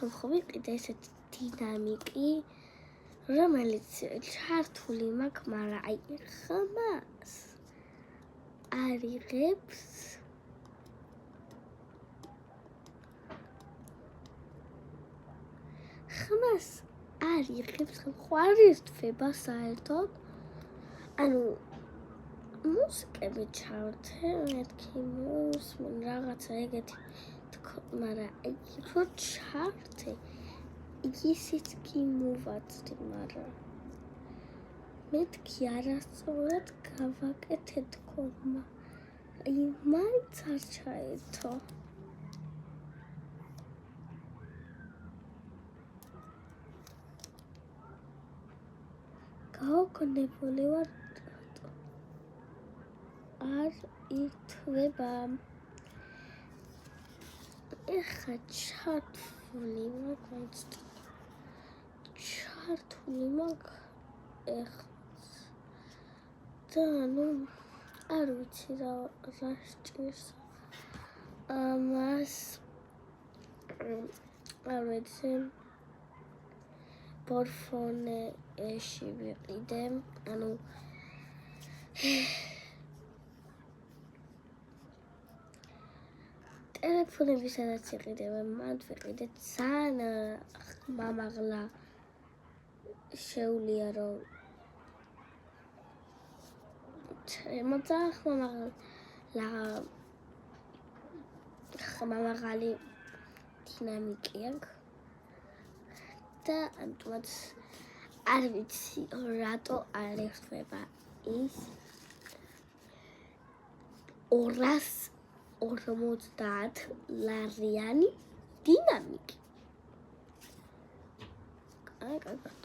ვიყიდე ესეთი დინამიკი, რომელიც ჩართული მაქვს, მაგრამ აი ხმას არ იღებს ხوارისთვება საერთოდ. ანუ მუსიკები ჩავთე, მეთქი მოსმენ რაღაცა ეგეთი თქო, მაგრამ აი რო ჩავთე, ისიც კი მოვაწდი, მაგრამ მეთქი არასწორად გავაკეთე თქო, აი მაინც არ ჩაერთო. გაოგნებული ვარ, არ ირთვება. ეხა ჩართული მაქვს, და ნუ არ ვიცი რა სჭირს ამას. არ ვიცი. ბორფონეში ვიყიდე, ანუ ტელეფონები სადაც იყიდება, მანდ ვიყიდე, ძალიან ხმამაღლა შეუძლია რომ ხმამაღალი დინამიკი აქვს და ამიტომაც არ ვიცი რატო არ ირთვება ის 250 ლარიანი დინამიკი. აი, კარგად.